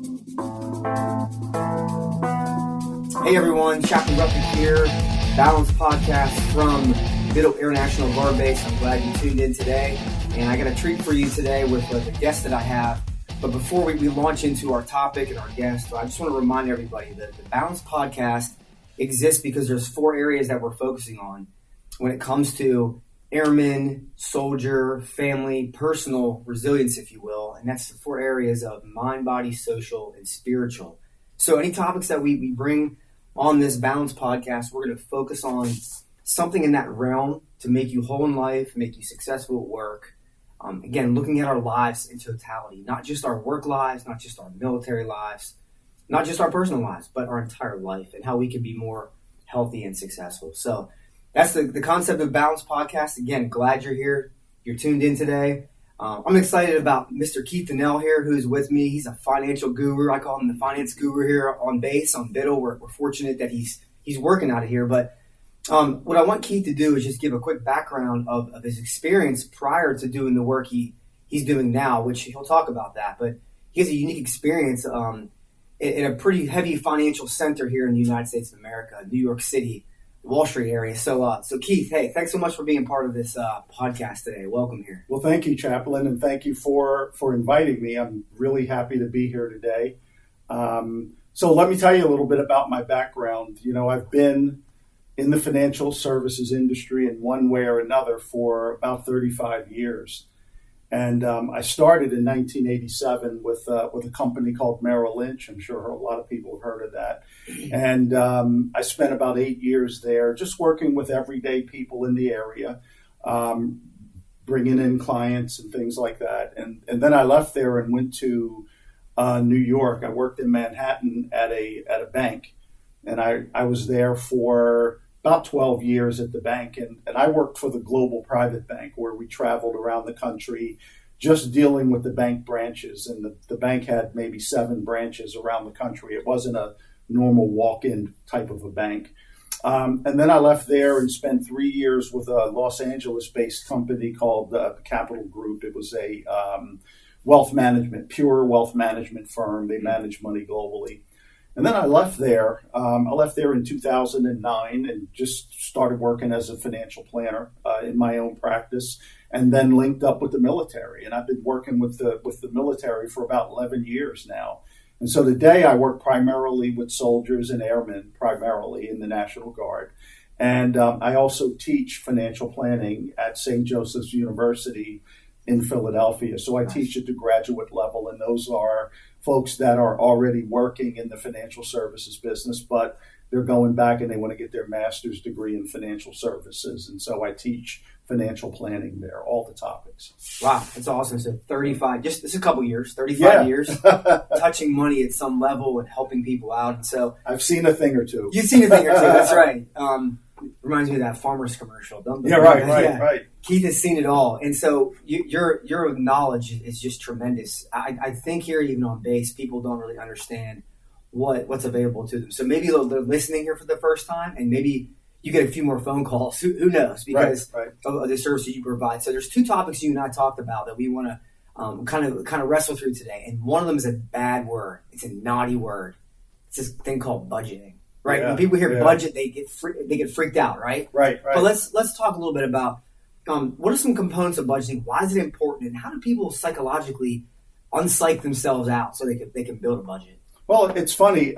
Hey everyone, Chaplain Repic here, Balance Podcast from Biddle Air National Guard Base. I'm glad you tuned in today, and I got a treat for you today with the guest that I have. But before we launch into our topic and our guest, I just want to remind everybody that the Balance Podcast exists because there's 4 areas that we're focusing on when it comes to airmen, soldier, family, personal resilience, if you will. And that's the 4 areas of mind, body, social, and spiritual. So any topics that we bring on this Balance Podcast, we're going to focus on something in that realm to make you whole in life, make you successful at work. Again, looking at our lives in totality, not just our work lives, not just our military lives, not just our personal lives, but our entire life and how we can be more healthy and successful. So that's the concept of Balance Podcast. Again, glad you're here. You're tuned in today. I'm excited about Mr. Keith Donnell here, who's with me. He's a financial guru. I call him the finance guru here on base, on Biddle. We're fortunate that he's working out of here. But what I want Keith to do is just give a quick background of his experience prior to doing the work he's doing now, which he'll talk about that. But he has a unique experience in a pretty heavy financial center here in the United States of America, New York City, Wall Street area. So Keith, hey, thanks so much for being part of this podcast today. Welcome here. Well, thank you, Chaplain, and thank you for inviting me. I'm really happy to be here today. So let me tell you a little bit about my background. You know, I've been in the financial services industry in one way or another for about 35 years. And I started in 1987 with a company called Merrill Lynch. I'm sure a lot of people have heard of that. And I spent about 8 years there just working with everyday people in the area, bringing in clients and things like that. And then I left there and went to New York. I worked in Manhattan at a bank. And I was there for about 12 years at the bank, and I worked for the Global Private Bank, where we traveled around the country just dealing with the bank branches. And the bank had maybe 7 branches around the country. It wasn't a normal walk-in type of a bank. And then I left there and spent 3 years with a Los Angeles-based company called the Capital Group. It was a pure wealth management firm. They manage money globally. And then I left there. In 2009 and just started working as a financial planner in my own practice, and then linked up with the military. And I've been working with the military for about 11 years now. And so today I work primarily with soldiers and airmen, primarily in the National Guard. And I also teach financial planning at St. Joseph's University in Philadelphia. So I teach at the graduate level, and those are folks that are already working in the financial services business, but they're going back and they want to get their master's degree in financial services. And so I teach financial planning there, all the topics. Wow, that's awesome. So 35 years, touching money at some level and helping people out. And so I've seen a thing or two. You've seen a thing or two, that's right. Reminds me of that Farmer's commercial. Right. Keith has seen it all. And so your knowledge is just tremendous. I think here, even on base, people don't really understand what's available to them. So maybe they're listening here for the first time, and maybe you get a few more phone calls. Who knows? Because of the services you provide. So there's 2 topics you and I talked about that we want to kind of wrestle through today. And one of them is a bad word. It's a naughty word. It's this thing called budgeting. Right. Yeah, when people hear budget, they get freaked out. Right. But let's talk a little bit about what are some components of budgeting? Why is it important, and how do people psychologically unpsych themselves out so they can build a budget? Well, it's funny.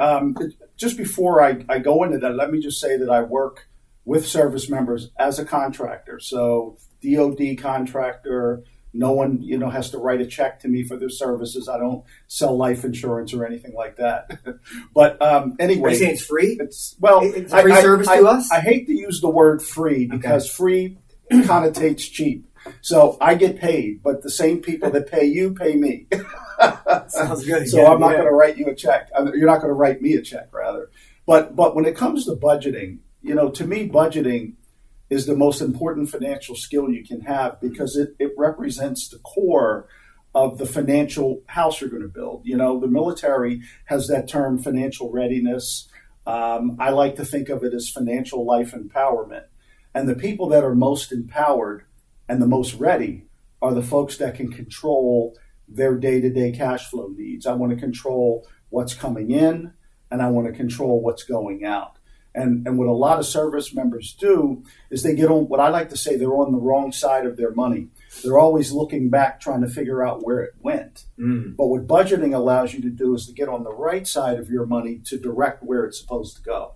Just before I go into that, let me just say that I work with service members as a contractor. So DoD contractor. No one, has to write a check to me for their services. I don't sell life insurance or anything like that. But anyway, are you saying it's free? It's a free service to us. I hate to use the word free because free connotates cheap. So I get paid, but the same people that pay you pay me. Sounds good. So I'm not going to write you a check. You're not going to write me a check, rather. But when it comes to budgeting, to me, budgeting is the most important financial skill you can have, because it represents the core of the financial house you're going to build. The military has that term, financial readiness. I like to think of it as financial life empowerment. And the people that are most empowered and the most ready are the folks that can control their day-to-day cash flow needs. I want to control what's coming in, and I want to control what's going out. And what a lot of service members do is they get on what I like to say, they're on the wrong side of their money. They're always looking back, trying to figure out where it went. But what budgeting allows you to do is to get on the right side of your money to direct where it's supposed to go.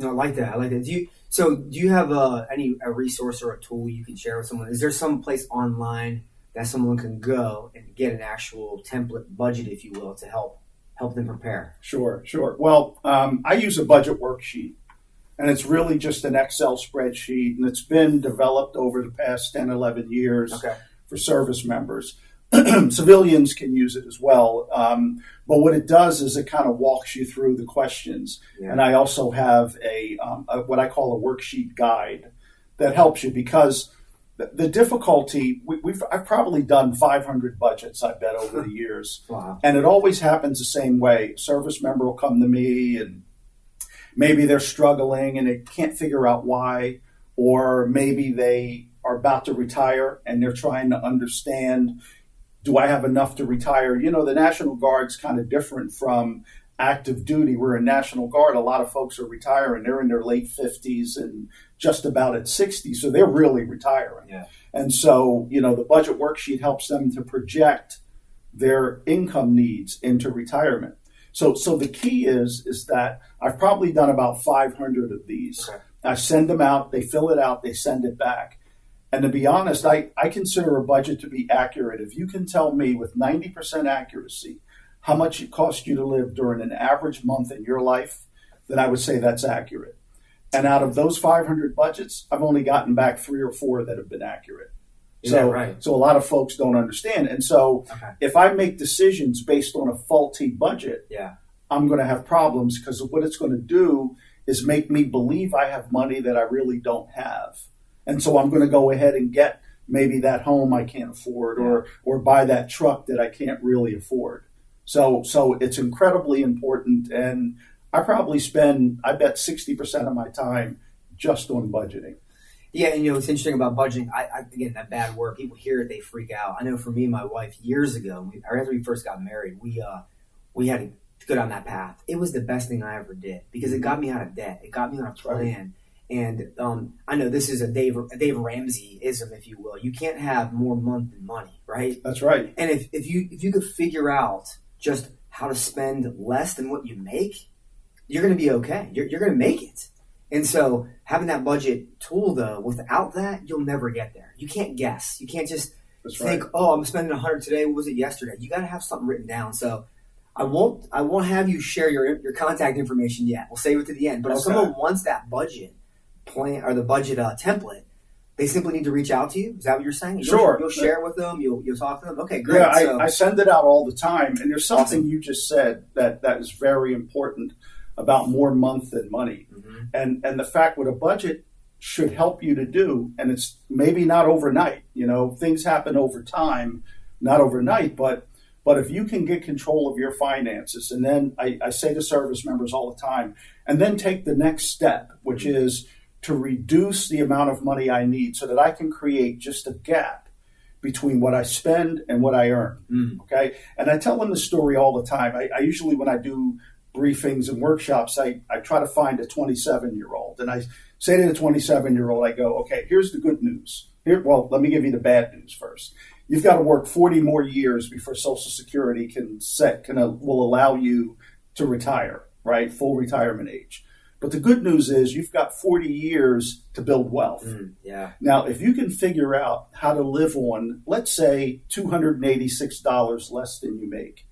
I like that. Do you have a resource or a tool you can share with someone? Is there some place online that someone can go and get an actual template budget, if you will, to help them prepare? Sure. Well, I use a budget worksheet. And it's really just an Excel spreadsheet, and it's been developed over the past 10, 11 years for service members. Civilians can use it as well. But what it does is it kind of walks you through the questions. Yeah. And I also have a what I call a worksheet guide that helps you, because the difficulty, I've probably done 500 budgets, I bet, over the years. Wow. And it always happens the same way. A service member will come to me, and maybe they're struggling and they can't figure out why, or maybe they are about to retire and they're trying to understand, do I have enough to retire? You know, the National Guard's kind of different from active duty. We're in National Guard. A lot of folks are retiring. They're in their late 50s and just about at 60. So they're really retiring. Yeah. And so, you know, the budget worksheet helps them to project their income needs into retirement. So the key is that I've probably done about 500 of these. Okay. I send them out, they fill it out, they send it back. And to be honest, I consider a budget to be accurate. If you can tell me with 90% accuracy how much it costs you to live during an average month in your life, then I would say that's accurate. And out of those 500 budgets, I've only gotten back 3 or 4 that have been accurate. Is that right? So a lot of folks don't understand. And so if I make decisions based on a faulty budget, I'm going to have problems, because what it's going to do is make me believe I have money that I really don't have. And so I'm going to go ahead and get maybe that home I can't afford, or buy that truck that I can't really afford. So it's incredibly important. And I probably spend, I bet 60% of my time just on budgeting. Yeah, and what's interesting about budgeting, again, that bad word, people hear it, they freak out. I know for me and my wife, years ago, after we first got married, we had to go down that path. It was the best thing I ever did, because it got me out of debt. It got me on a plan. And I know this is a Dave Ramsey-ism, if you will. You can't have more month than money, right? That's right. And if you could figure out just how to spend less than what you make, you're going to be okay. You're going to make it. And so having that budget tool, though, without that, you'll never get there. You can't guess. You can't just think, oh, I'm spending 100 today. What was it yesterday? You got to have something written down. So I won't have you share your contact information yet. We'll save it to the end. But if someone wants that budget plan or the budget template, they simply need to reach out to you. Is that what you're saying? You'll share it with them. You'll talk to them. Okay, great. Yeah, I send it out all the time. And there's something you just said that is very important about more month than money. And the fact what a budget should help you to do, and it's maybe not overnight. You know, things happen over time, not overnight, but if you can get control of your finances, and then I say to service members all the time, and then take the next step, which is to reduce the amount of money I need so that I can create just a gap between what I spend and what I earn. Okay. And I tell them the story all the time. I usually, when I do briefings and workshops, I try to find a 27-year-old, and I say to the 27-year-old, I go, okay, here's the good news. Well, let me give you the bad news first. You've got to work 40 more years before Social Security will allow you to retire, right? Full retirement age. But the good news is you've got 40 years to build wealth. Now, if you can figure out how to live on, let's say, $286 less than you make,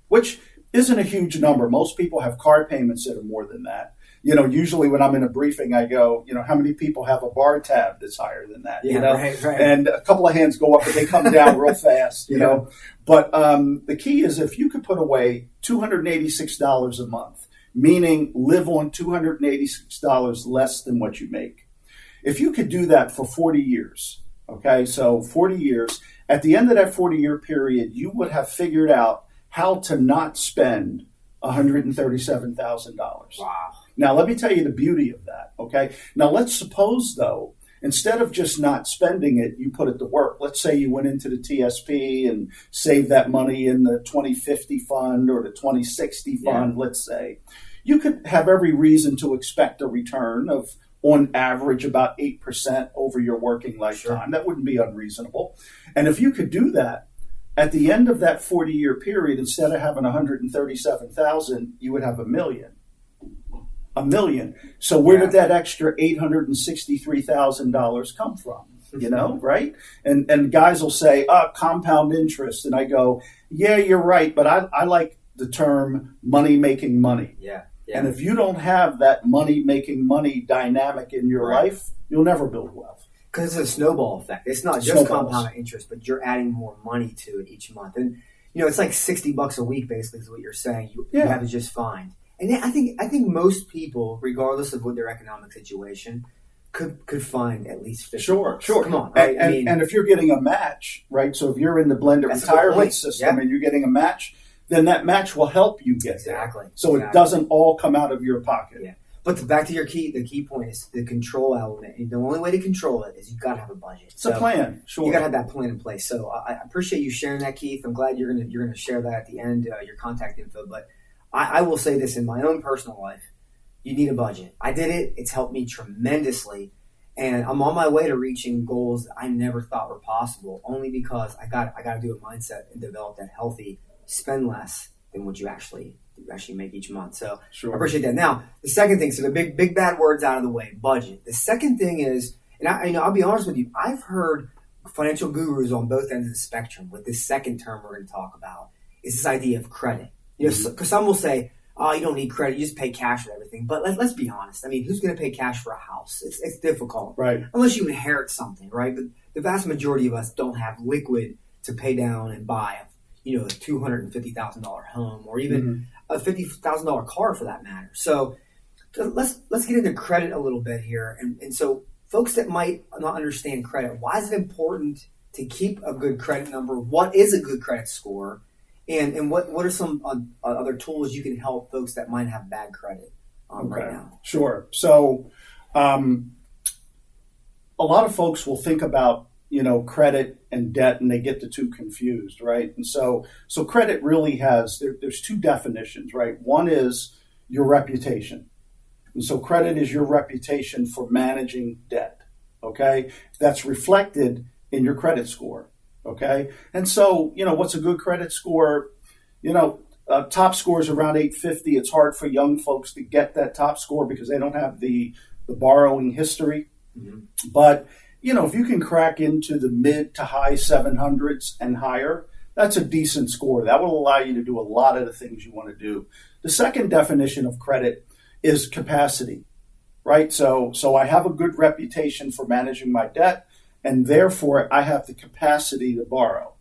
which isn't a huge number. Most people have car payments that are more than that. You know, usually when I'm in a briefing, I go, you know, how many people have a bar tab that's higher than that? You know, right. And a couple of hands go up, but they come down real fast. You know, but the key is if you could put away $286 a month, meaning live on $286 less than what you make. If you could do that for 40 years, okay, so 40 years, at the end of that 40-year period, you would have figured out how to not spend $137,000. Wow. Now, let me tell you the beauty of that, okay? Now, let's suppose, though, Instead of just not spending it, you put it to work. Let's say you went into the TSP and saved that money in the 2050 fund or the 2060 fund, let's say. You could have every reason to expect a return of, on average, about 8% over your working lifetime. Sure. That wouldn't be unreasonable. And if you could do that, at the end of that 40-year period, instead of having 137,000, you would have $1 million. $1 million. So where did that extra $863,000 come from? You know, right? And guys will say, compound interest. And I go, yeah, you're right. But I like the term money making money. Yeah. And if you don't have that money making money dynamic in your life, you'll never build wealth. Because it's a snowball effect. It's not just compound interest, but you're adding more money to it each month. And, you know, it's like $60 a week, basically, is what you're saying. You have to just find. And I think most people, regardless of what their economic situation, could find at least $50. Sure. Come on. Right? And if you're getting a match, right? So if you're in the blended retirement system and you're getting a match, then that match will help you get there. So it doesn't all come out of your pocket. Yeah. But back to the key point is the control element. And the only way to control it is you've got to have a budget. It's a plan. Sure. You got to have that plan in place. So I appreciate you sharing that, Keith. I'm glad you're gonna share that at the end, your contact info. But I will say this in my own personal life. You need a budget. I did it. It's helped me tremendously. And I'm on my way to reaching goals that I never thought were possible, only because I got to do a mindset and develop that healthy spend less than what you actually make each month. So I appreciate that. Now, the second thing, so the big bad words out of the way, budget. The second thing is, and I'll be honest with you, I've heard financial gurus on both ends of the spectrum with this second term we're going to talk about, is this idea of credit. You know, because some will say, oh, you don't need credit, you just pay cash for everything. But let's be honest. I mean, who's going to pay cash for a house? It's difficult. Right. Unless you inherit something, right? But the vast majority of us don't have liquid to pay down and buy a $250,000 home or even a $50,000 car for that matter. So let's get into credit a little bit here. And so folks that might not understand credit, why is it important to keep a good credit number? What is a good credit score? And what are some other tools you can help folks that might have bad credit right now? Sure. So a lot of folks will think about credit and debt, and they get the two confused, right? And so credit really has, there's two definitions, right? One is your reputation. And so credit is your reputation for managing debt, okay? That's reflected in your credit score, okay? And so, what's a good credit score? Top score is around 850. It's hard for young folks to get that top score because they don't have the borrowing history. Mm-hmm. But if you can crack into the mid to high 700s and higher, that's a decent score. That will allow you to do a lot of the things you want to do. The second definition of credit is capacity, right? So I have a good reputation for managing my debt, and therefore I have the capacity to borrow.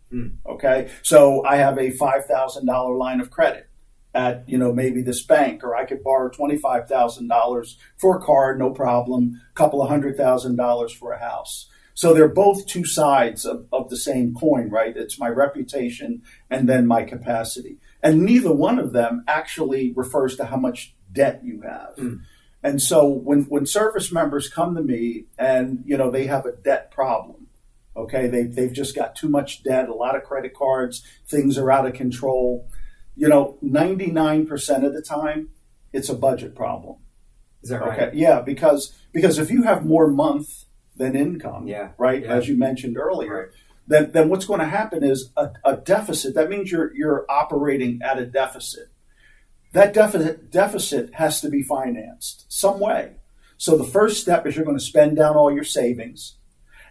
Okay, so I have a $5,000 line of credit at maybe this bank, or I could borrow $25,000 for a car, no problem. A couple of $100,000 for a house. So they're both two sides of the same coin, right? It's my reputation and then my capacity, and neither one of them actually refers to how much debt you have. And so when service members come to me and they have a debt problem. Okay, they've just got too much debt, a lot of credit cards, things are out of control. 99% of the time, it's a budget problem. Is that right? Okay, yeah, because if you have more month than income, right, as you mentioned earlier, then what's going to happen is a deficit. That means you're operating at a deficit. That deficit has to be financed some way. So the first step is you're going to spend down all your savings.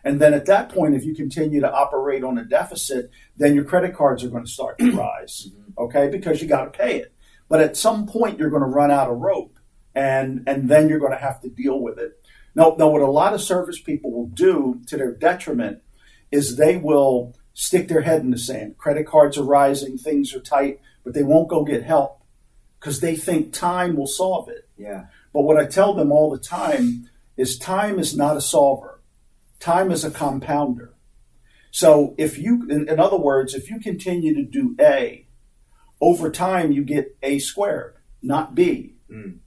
And then at that point, if you continue to operate on a deficit, then your credit cards are going to start to rise, okay, because you got to pay it. But at some point, you're going to run out of rope, and then you're going to have to deal with it. Now, what a lot of service people will do to their detriment is they will stick their head in the sand. Credit cards are rising, things are tight, but they won't go get help because they think time will solve it. Yeah. But what I tell them all the time is not a solver. Time is a compounder. So in other words, if you continue to do A, over time you get A squared, not B.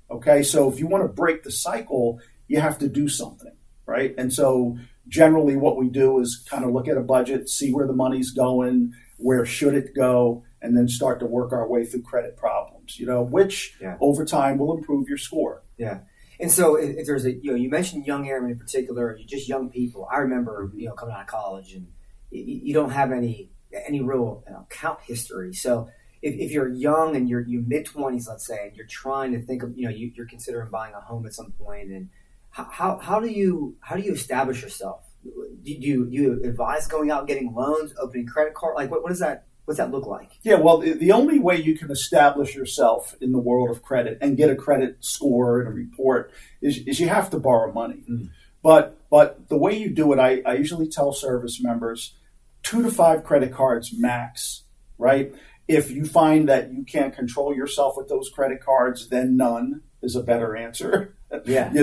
Okay, so if you want to break the cycle, you have to do something. right? And so generally what we do is kind of look at a budget, see where the money's going, where should it go, and then start to work our way through credit problems, which over time will improve your score. Yeah. And so if there's you mentioned young airmen in particular, just young people. I remember, coming out of college, and you don't have any real account history. So if you're young and you're mid-20s, let's say, and you're trying to think of, you're considering buying a home at some point, and how do you establish yourself? Do you advise going out and getting loans, opening credit card? Like what's that look like? Yeah, well, the only way you can establish yourself in the world of credit and get a credit score and a report is you have to borrow money. Mm. But the way you do it, I usually tell service members 2 to 5 credit cards max, right? If you find that you can't control yourself with those credit cards, then none is a better answer. Yeah.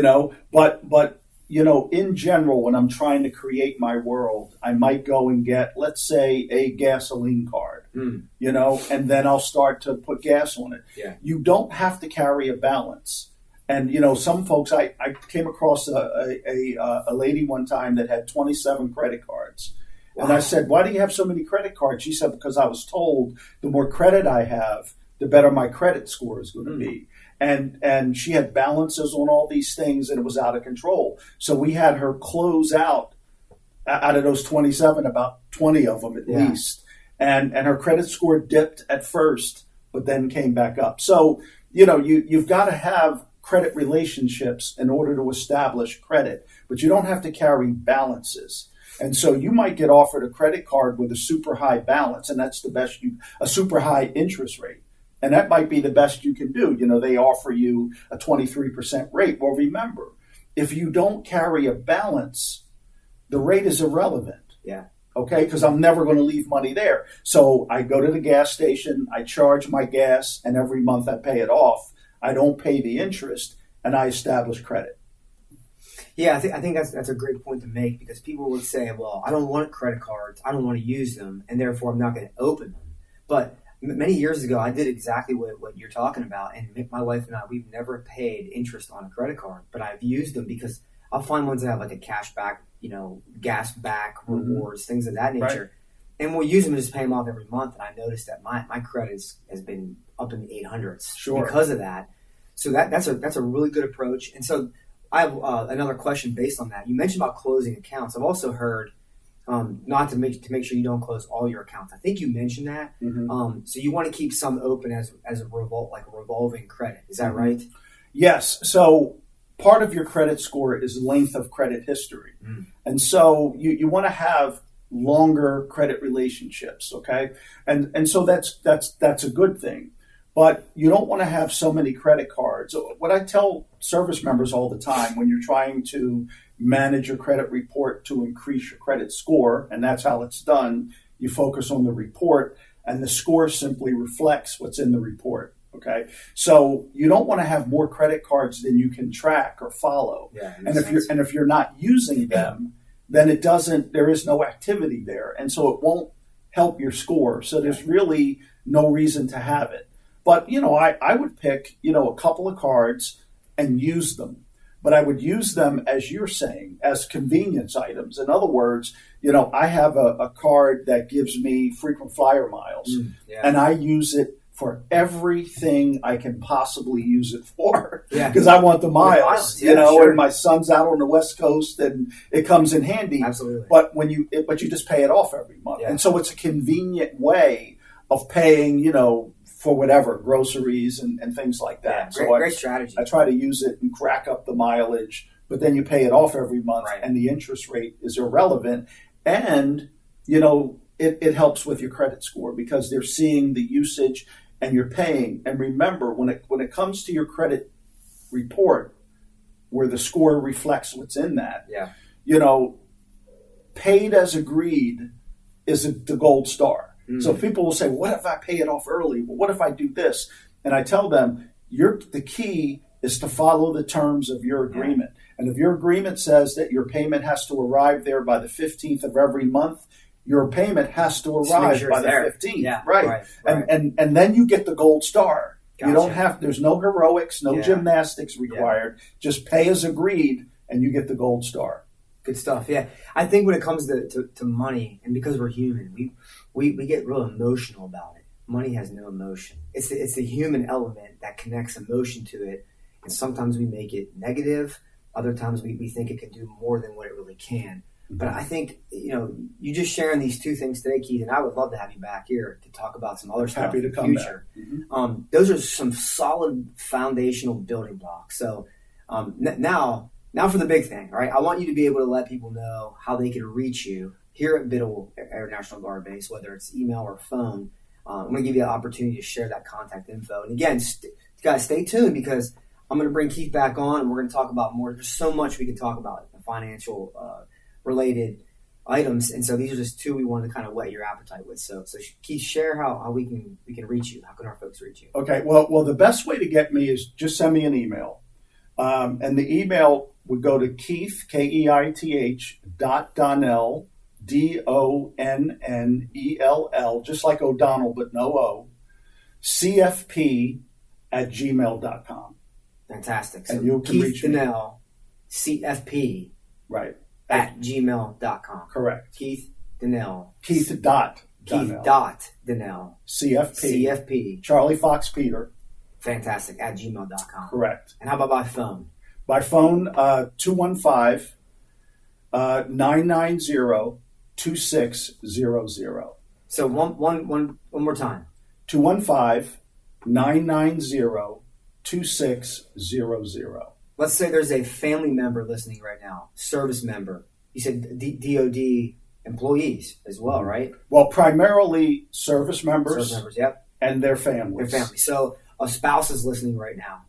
But in general, when I'm trying to create my world, I might go and get, let's say, a gasoline card, and then I'll start to put gas on it. Yeah. You don't have to carry a balance. And, some folks, I came across a lady one time that had 27 credit cards. Wow. And I said, why do you have so many credit cards? She said, because I was told the more credit I have, the better my credit score is going to be. And she had balances on all these things, and it was out of control. So we had her close out of those 27, about 20 of them at least. And her credit score dipped at first, but then came back up. So, you've got to have credit relationships in order to establish credit, but you don't have to carry balances. And so you might get offered a credit card with a super high balance, and that's the best a super high interest rate. And that might be the best you can do. They offer you a 23% rate. Well, remember, if you don't carry a balance, the rate is irrelevant. Yeah. Okay? Because I'm never going to leave money there. So I go to the gas station, I charge my gas, and every month I pay it off. I don't pay the interest, and I establish credit. Yeah, I think that's a great point to make, because people would say, well, I don't want credit cards, I don't want to use them, and therefore I'm not going to open them. But many years ago, I did exactly what you're talking about, and my wife and I, we've never paid interest on a credit card, but I've used them because I'll find ones that have like a cash back, gas back rewards, things of that nature. Right. And we'll use them and just pay them off every month. And I noticed that my credit has been up in the 800s because of that. So that's a really good approach. And so I have another question based on that. You mentioned about closing accounts. I've also heard not to make sure you don't close all your accounts. I think you mentioned that. Mm-hmm. So you want to keep some open as a revolving credit. Is that right? Yes. So part of your credit score is length of credit history. Mm. And so you want to have longer credit relationships, okay? And so that's a good thing. But you don't want to have so many credit cards. What I tell service members all the time, when you're trying to manage your credit report to increase your credit score, and that's how it's done, you focus on the report, and the score simply reflects what's in the report, okay? So you don't want to have more credit cards than you can track or follow. Yeah, and if you're not using them, then there is no activity there, and so it won't help your score. So there's really no reason to have it. But, I would pick, a couple of cards and use them. But I would use them, as you're saying, as convenience items. In other words, I have a card that gives me frequent flyer miles, and I use it for everything I can possibly use it for, because I want the miles, and my son's out on the West Coast, and it comes in handy. Absolutely. But but you just pay it off every month. And so it's a convenient way of paying, for whatever, groceries and things like that. Yeah, great strategy. I try to use it and crack up the mileage, but then you pay it off every month, and the interest rate is irrelevant. And, it helps with your credit score because they're seeing the usage and you're paying. And remember, when it comes to your credit report, where the score reflects what's in that, paid as agreed is the gold star. Mm. So people will say, what if I pay it off early? Well, what if I do this? And I tell them, the key is to follow the terms of your agreement. And if your agreement says that your payment has to arrive there by the 15th of every month, your payment has to arrive by the 15th. Yeah, right. And then you get the gold star. Gotcha. You don't there's no heroics, no gymnastics required. Just pay as agreed and you get the gold star. Good stuff. Yeah. I think when it comes to money, and because we're human, we get real emotional about it. Money has no emotion. It's the human element that connects emotion to it. And sometimes we make it negative. Other times we think it can do more than what it really can. But I think, you just sharing these two things today, Keith, and I would love to have you back here to talk about some other stuff Happy to in the come future. back. Those are some solid foundational building blocks. So now for the big thing, right? I want you to be able to let people know how they can reach you here at Biddle Air National Guard Base, whether it's email or phone. I'm going to give you the opportunity to share that contact info. And again, guys, stay tuned because I'm going to bring Keith back on and we're going to talk about more. There's so much we can talk about, the financial related items. And so these are just two we wanted to kind of whet your appetite with. So Keith, share how we can reach you. How can our folks reach you? Okay. Well, the best way to get me is just send me an email. And the email would go to Keith, Keith, Donnell, Donnell, just like O'Donnell, but no O, CFP@gmail.com. Fantastic. So and you can reach Keith Donnell, CFP, right, at gmail.com. Correct. Keith Donnell. Keith Donnell. CFP. Charlie Fox Peter. Fantastic. At gmail.com. Correct. And how about by phone? By phone, 215-990-2600. So one more time. 215-990-2600. Let's say there's a family member listening right now, service member. You said DOD employees as well, right? Well, primarily service members. Service members, yep. And their families. Their family. So a spouse is listening right now.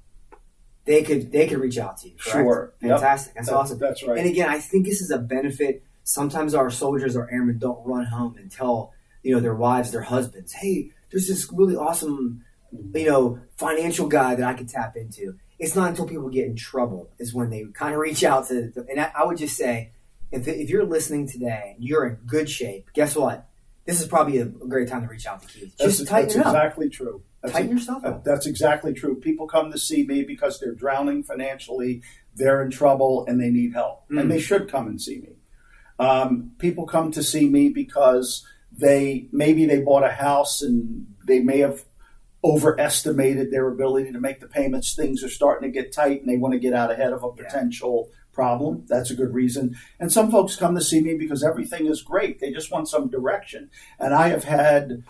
They could reach out to you, correct? Sure. Fantastic. That's awesome. That's right. And again, I think this is a benefit. Sometimes our soldiers or airmen don't run home and tell, their wives, their husbands, hey, there's this really awesome, financial guy that I could tap into. It's not until people get in trouble is when they kind of reach out to and I would just say, if you're listening today and you're in good shape, guess what? This is probably a great time to reach out to Keith. Just tighten it up. That's exactly true. Tighten yourself up. That's exactly true. People come to see me because they're drowning financially, they're in trouble, and they need help. And they should come and see me. People come to see me because maybe they bought a house and they may have overestimated their ability to make the payments. Things are starting to get tight and they want to get out ahead of a potential problem. That's a good reason. And some folks come to see me because everything is great. They just want some direction. And I have had,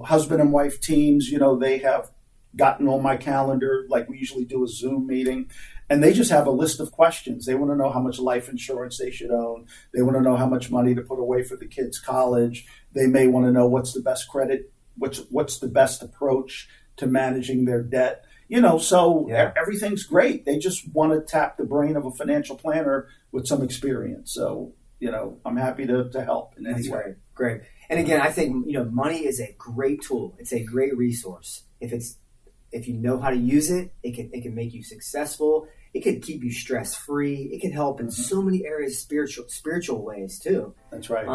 husband and wife teams, they have gotten on my calendar, like we usually do a Zoom meeting, and they just have a list of questions. They want to know how much life insurance they should own. They want to know how much money to put away for the kids' college. They may want to know what's the best credit, what's the best approach to managing their debt. Everything's great. They just want to tap the brain of a financial planner with some experience. So, I'm happy to help in any way. Great. And again, I think, money is a great tool. It's a great resource. If you know how to use it, it can make you successful. It can keep you stress-free. It can help in so many areas, spiritual ways too. That's right.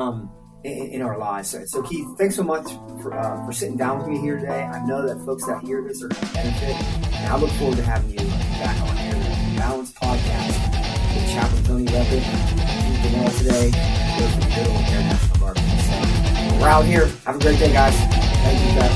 In our lives. So Keith, thanks so much for sitting down with me here today. I know that folks that hear this are going to benefit, and I look forward to having you back on here. The Balance Podcast with Chaplain Tony Repic, Keith Donnell today, with the Biddle Air National Guard. So we're out here. Have a great day, guys. Thank you, guys.